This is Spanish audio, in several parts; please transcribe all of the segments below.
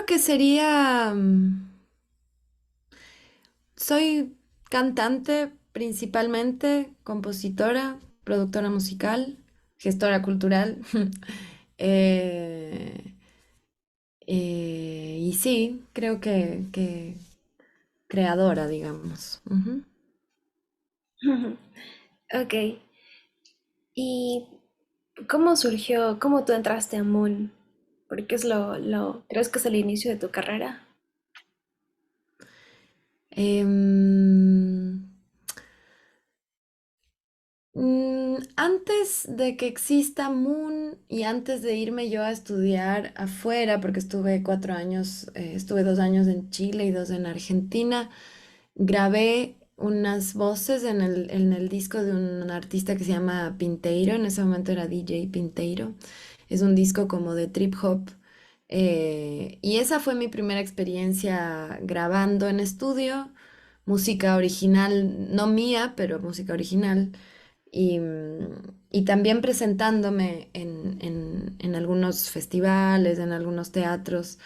que sería, soy cantante principalmente, compositora, productora musical, gestora cultural. Eh, y sí, creo que creadora, digamos. Ujú. Ok. ¿Y cómo surgió, cómo tú entraste a Moon? Porque es ¿crees que es el inicio de tu carrera? Em, Antes de que exista Moon y antes de irme yo a estudiar afuera, porque estuve 4 años, estuve 2 años en Chile y dos en Argentina, grabé unas voces en el disco de un artista que se llama Pinteiro, en ese momento era DJ Pinteiro. Es un disco como de trip hop. Y esa fue mi primera experiencia grabando en estudio, música original, no mía, pero música original. Y también presentándome en algunos festivales, en algunos teatros.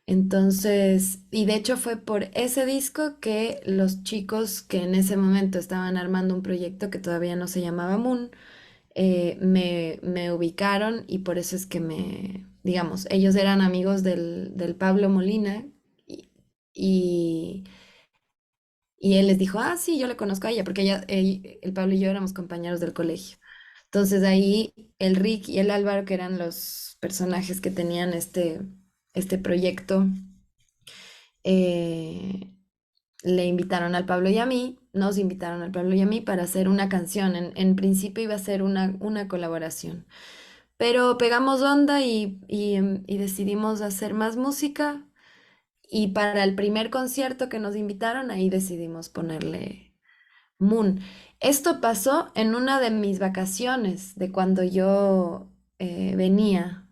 Entonces, y de hecho fue por ese disco que los chicos que en ese momento estaban armando un proyecto que todavía no se llamaba Moon, me ubicaron y por eso es que digamos, ellos eran amigos del Pablo Molina y, y, y él les dijo, ah, sí, yo le conozco a ella, porque el Pablo y yo éramos compañeros del colegio. Entonces ahí el Rick y el Álvaro, que eran los personajes que tenían este proyecto, eh, le invitaron al Pablo y a mí, nos invitaron al Pablo y a mí para hacer una canción. En principio iba a ser una colaboración, pero pegamos onda y decidimos hacer más música y para el primer concierto que nos invitaron, ahí decidimos ponerle Moon. Esto pasó en una de mis vacaciones, de cuando yo venía,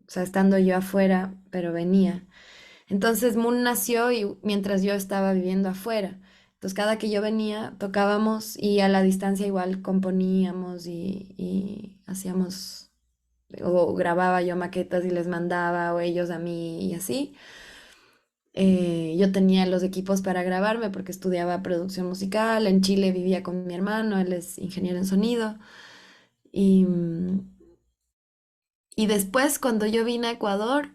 o sea, estando yo afuera, pero venía. Entonces Moon nació y mientras yo estaba viviendo afuera. Entonces cada que yo venía tocábamos y a la distancia igual componíamos y hacíamos, o grababa yo maquetas y les mandaba, o ellos a mí y así. Yo tenía los equipos para grabarme porque estudiaba producción musical. En Chile vivía con mi hermano, él es ingeniero en sonido. Y, y después cuando yo vine a Ecuador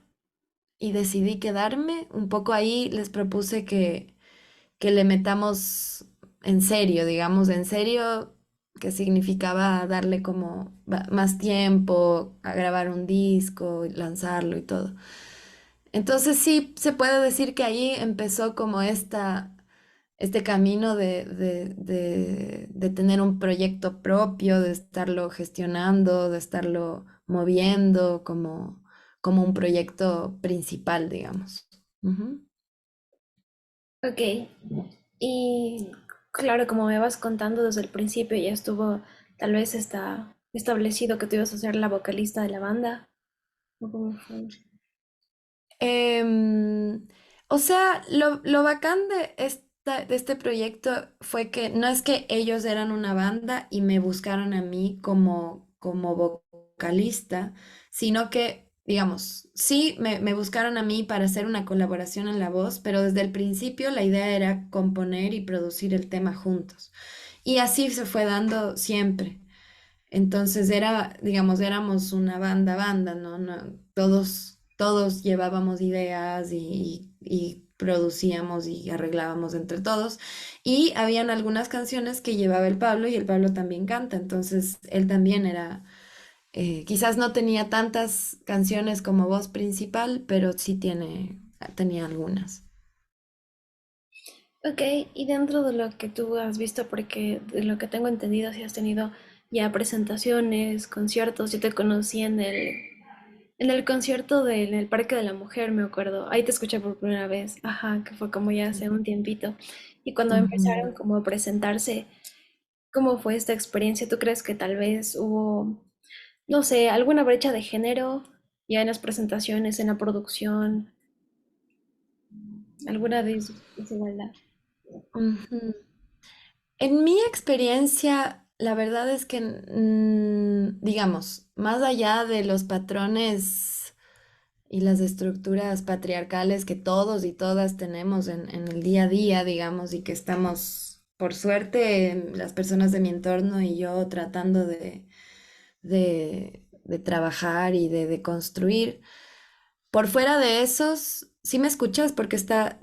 y decidí quedarme, un poco ahí les propuse que le metamos en serio, digamos, en serio, que significaba darle como más tiempo a grabar un disco, y lanzarlo y todo. Entonces sí, se puede decir que ahí empezó como este camino de tener un proyecto propio, de estarlo gestionando, de estarlo moviendo como un proyecto principal, digamos. Ujú. Ok. Y claro, como me vas contando desde el principio, ya estuvo, tal vez está establecido que tú ibas a ser la vocalista de la banda. ¿O cómo fue? Em, o sea, lo bacán de este proyecto fue que no es que ellos eran una banda y me buscaron a mí como vocalista, sino que, digamos, sí, me buscaron a mí para hacer una colaboración en la voz, pero desde el principio la idea era componer y producir el tema juntos. Y así se fue dando siempre. Entonces digamos, éramos una banda, ¿no? Todos llevábamos ideas y producíamos y arreglábamos entre todos. Y habían algunas canciones que llevaba el Pablo y el Pablo también canta, entonces él también quizás no tenía tantas canciones como voz principal, pero sí tenía algunas. Ok, y dentro de lo que tú has visto, porque de lo que tengo entendido, si has tenido ya presentaciones, conciertos, yo te conocí en el concierto en el Parque de la Mujer, me acuerdo. Ahí te escuché por primera vez, ajá, que fue como ya hace un tiempito. Y cuando Ujú. empezaron como a presentarse, ¿cómo fue esta experiencia? ¿Tú crees que tal vez hubo, no sé, alguna brecha de género ya en las presentaciones, en la producción, alguna desigualdad? Ujú. En mi experiencia, la verdad es que, digamos, más allá de los patrones y las estructuras patriarcales que todos y todas tenemos en el día a día, digamos, y que estamos, por suerte, las personas de mi entorno y yo tratando de trabajar y de construir. Por fuera de esos, sí me escuchas porque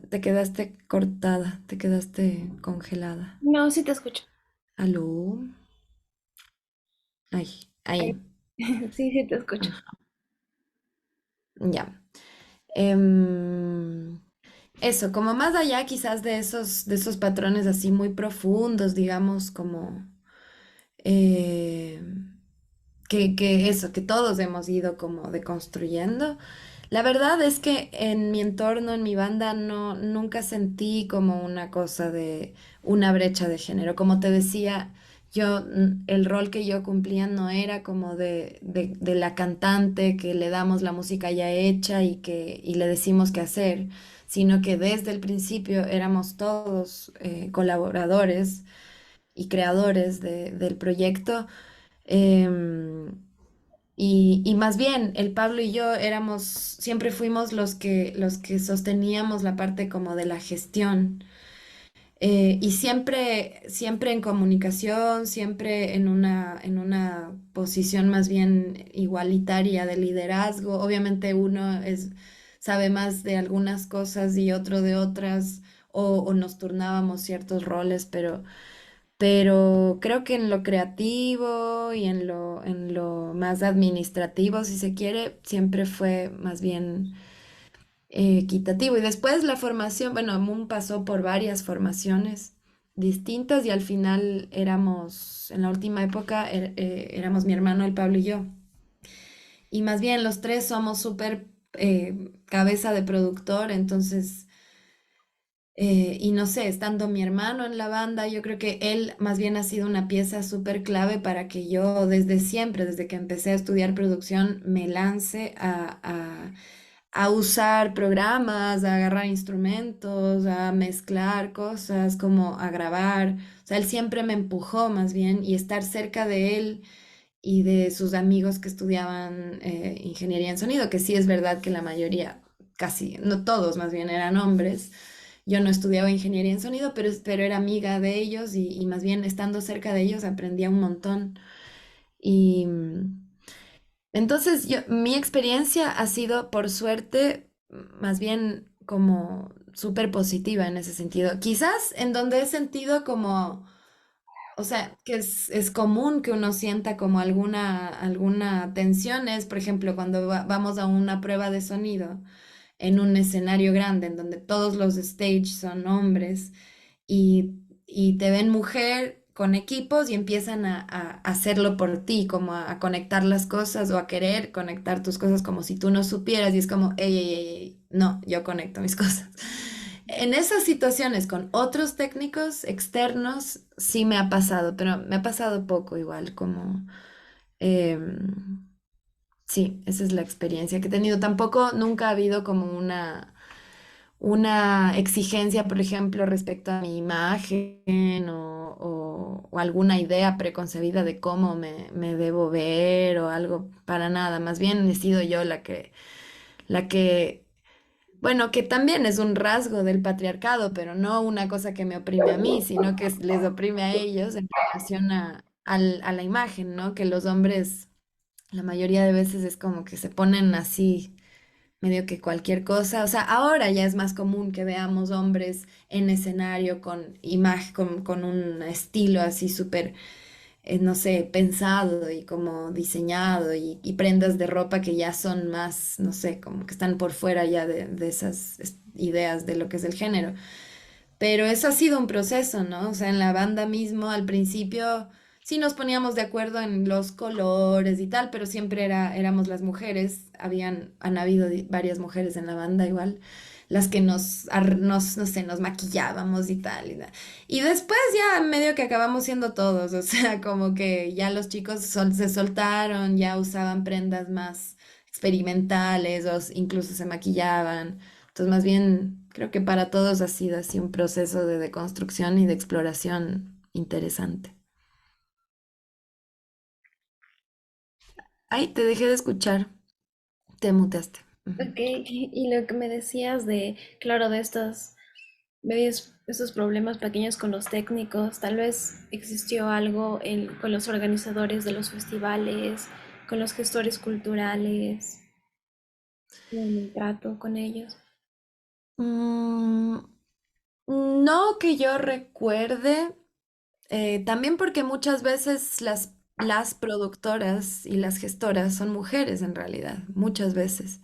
te quedaste cortada, te quedaste congelada. No, sí te escucho. ¿Aló? Ay, Ay, ahí, sí, sí te escucho. ya. Em, Eso, como más allá quizás de esos patrones así muy profundos, digamos, como eh, que eso, que todos hemos ido como deconstruyendo. La verdad es que en mi entorno, en mi banda, no, nunca sentí como una cosa de una brecha de género. Como te decía, el rol que yo cumplía no era como de la cantante que le damos la música ya hecha y le decimos qué hacer, sino que desde el principio éramos todos colaboradores y creadores del proyecto. Em, y más bien, el Pablo y yo siempre fuimos los que sosteníamos la parte como de la gestión. Y siempre, siempre en comunicación, siempre en una posición más bien igualitaria de liderazgo. Obviamente sabe más de algunas cosas y otro de otras, o nos turnábamos ciertos roles, pero creo que en lo creativo y en lo más administrativo, si se quiere, siempre fue más bien equitativo. Y después la formación, bueno, Moon pasó por varias formaciones distintas y al final en la última época, éramos mi hermano, el Pablo y yo. Y más bien los tres somos súper cabeza de productor, entonces... y no sé, estando mi hermano en la banda, yo creo que él más bien ha sido una pieza súper clave para que yo desde siempre, desde que empecé a estudiar producción, me lance a usar programas, a agarrar instrumentos, a mezclar cosas, como a grabar. O sea, él siempre me empujó más bien y estar cerca de él y de sus amigos que estudiaban ingeniería en sonido, que sí es verdad que la mayoría, casi, no todos más bien eran hombres. Yo no estudiaba ingeniería en sonido, pero era amiga de ellos y más bien estando cerca de ellos aprendía un montón. Y entonces mi experiencia ha sido, por suerte, más bien como súper positiva en ese sentido. Quizás en donde he sentido como o sea, que es común que uno sienta como alguna tensión, es, por ejemplo, cuando vamos a una prueba de sonido en un escenario grande en donde todos los stage son hombres y te ven mujer con equipos y empiezan a hacerlo por ti, como a conectar las cosas o a querer conectar tus cosas como si tú no supieras y es como, ey, ey, ey, ey, no, yo conecto mis cosas. En esas situaciones con otros técnicos externos sí me ha pasado, pero me ha pasado poco igual, como... em, sí, esa es la experiencia que he tenido. Tampoco nunca ha habido como una exigencia, por ejemplo, respecto a mi imagen o alguna idea preconcebida de cómo me debo ver o algo para nada. Más bien he sido yo la que bueno, que también es un rasgo del patriarcado, pero no una cosa que me oprime a mí, sino que les oprime a ellos en relación a la imagen, ¿no? Que los hombres, la mayoría de veces es como que se ponen así, medio que cualquier cosa. O sea, ahora ya es más común que veamos hombres en escenario con imagen, con un estilo así súper no sé, pensado y como diseñado y prendas de ropa que ya son más, no sé, como que están por fuera ya de esas ideas de lo que es el género. Pero eso ha sido un proceso, ¿no? O sea, en la banda mismo al principio sí nos poníamos de acuerdo en los colores y tal, pero siempre éramos las mujeres, han habido varias mujeres en la banda igual, las que no sé, nos maquillábamos y tal. Y después ya medio que acabamos siendo todos, o sea, como que ya los chicos se soltaron, ya usaban prendas más experimentales o incluso se maquillaban. Entonces, más bien, creo que para todos ha sido así un proceso de deconstrucción y de exploración interesante. Ay, te dejé de escuchar, te muteaste. Ok, y lo que me decías de, claro, de estos problemas pequeños con los técnicos, tal vez existió algo con los organizadores de los festivales, con los gestores culturales, en el trato con ellos. Mm, no que yo recuerde, también porque muchas veces las productoras y las gestoras son mujeres en realidad, muchas veces.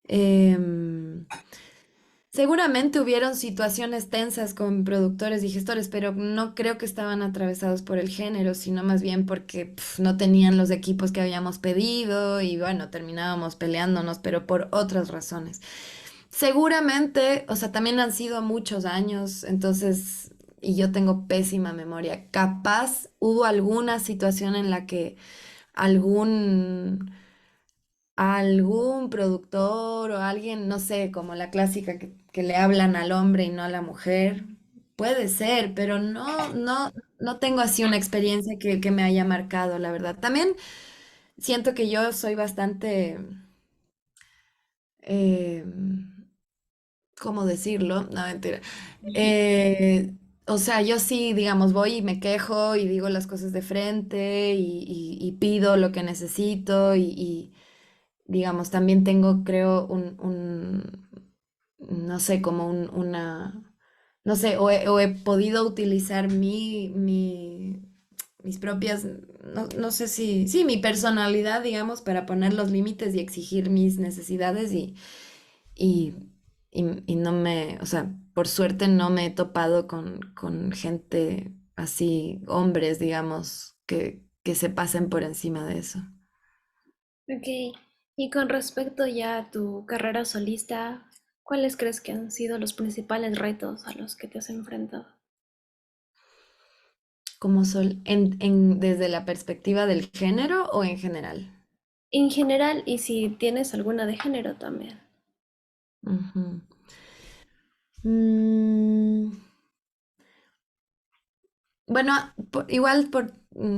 Em, Seguramente hubieron situaciones tensas con productores y gestores, pero no creo que estaban atravesados por el género, sino más bien porque no tenían los equipos que habíamos pedido y bueno, terminábamos peleándonos, pero por otras razones. Seguramente, o sea, también han sido muchos años, entonces, y yo tengo pésima memoria. Capaz hubo alguna situación en la que algún algún productor o alguien, no sé, como la clásica que le hablan al hombre y no a la mujer. Puede ser, pero no tengo así una experiencia que me haya marcado, la verdad. También siento que yo soy bastante, eh, ¿cómo decirlo? No, mentira. Eh, o sea, yo sí, digamos, voy y me quejo y digo las cosas de frente y pido lo que necesito y digamos, también tengo, creo, no sé, como no sé, o he podido utilizar mis propias, no sé si, sí, mi personalidad, digamos, para poner los límites y exigir mis necesidades y, y no o sea, por suerte no me he topado con gente así, hombres, digamos, que se pasen por encima de eso. Ok, y con respecto ya a tu carrera solista, ¿cuáles crees que han sido los principales retos a los que te has enfrentado? Como desde la perspectiva del género o en general. En general, y si tienes alguna de género también. Ujú. Mm, bueno,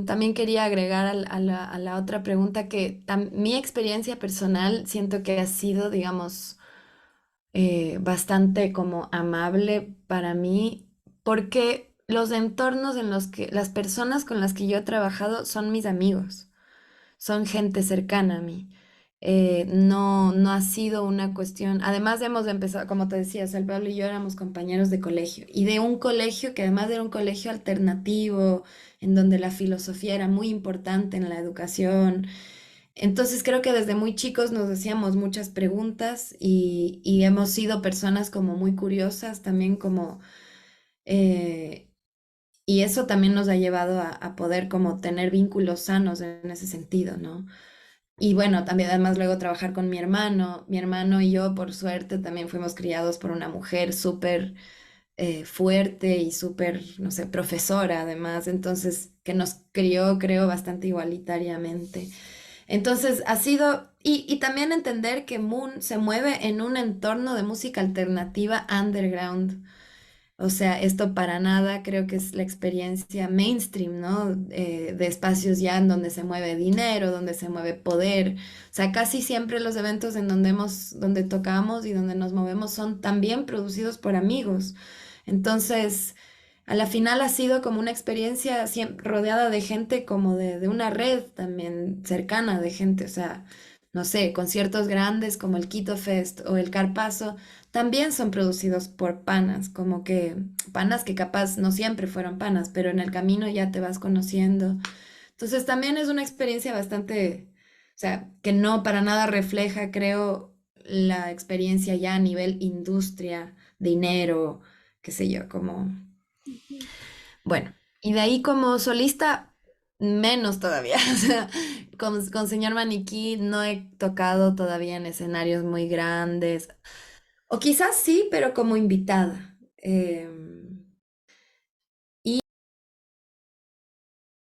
también quería agregar a la otra pregunta que mi experiencia personal siento que ha sido, digamos, bastante como amable para mí, porque los entornos en los que las personas con las que yo he trabajado son mis amigos. Son gente cercana a mí. No ha sido una cuestión. Además, hemos empezado, como te decía, o sea, el Pablo y yo éramos compañeros de colegio y de un colegio que además era un colegio alternativo, en donde la filosofía era muy importante en la educación. Entonces, creo que desde muy chicos nos hacíamos muchas preguntas y hemos sido personas como muy curiosas, también como. eh, y eso también nos ha llevado a poder como tener vínculos sanos en ese sentido, ¿no? Y bueno, también además luego trabajar con mi hermano. Mi hermano y yo, por suerte, también fuimos criados por una mujer súper fuerte y súper, no sé, profesora además, entonces, que nos crió, creo, bastante igualitariamente. Entonces, ha sido, y también entender que Moon se mueve en un entorno de música alternativa underground. O sea, esto para nada creo que es la experiencia mainstream, ¿no? De espacios ya en donde se mueve dinero, donde se mueve poder. O sea, casi siempre los eventos en donde tocamos y donde nos movemos son también producidos por amigos. Entonces, a la final ha sido como una experiencia rodeada de gente como de una red también cercana de gente. O sea, no sé, conciertos grandes como el Quito Fest o el Carpazo también son producidos por panas, como que panas que capaz no siempre fueron panas, pero en el camino ya te vas conociendo. Entonces también es una experiencia bastante, o sea, que no para nada refleja, creo, la experiencia ya a nivel industria, dinero, qué sé yo, como, bueno, y de ahí como solista, menos todavía. O sea, con Señor Maniquí no he tocado todavía en escenarios muy grandes. O quizás sí, pero como invitada.